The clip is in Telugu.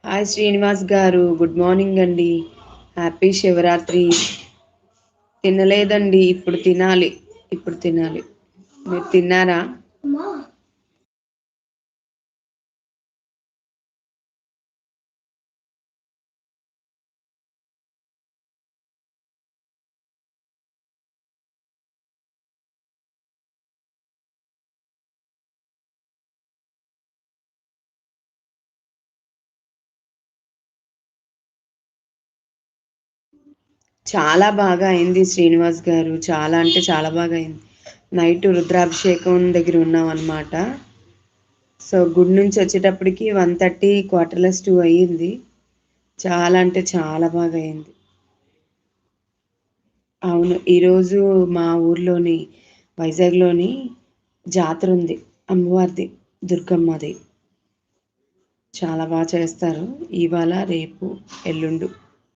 హాయ్ శ్రీనివాస్ గారు, గుడ్ మార్నింగ్ అండి. హ్యాపీ శివరాత్రి. తినలేదండి, ఇప్పుడు తినాలి. మీరు తిన్నారా? చాలా బాగా అయింది శ్రీనివాస్ గారు, చాలా అంటే చాలా బాగా అయింది. నైట్ రుద్రాభిషేకం దగ్గర ఉన్నాం అనమాట. సో గుడి నుంచి వచ్చేటప్పటికి 1:30 2:15 అయ్యింది. చాలా అంటే చాలా బాగా అయింది. అవును, ఈరోజు మా ఊర్లోని వైజాగ్లోని జాతర ఉంది, అమ్మవారిది, దుర్గమ్మది. చాలా బాగా చేస్తారు. ఇవాళ రేపు ఎల్లుండు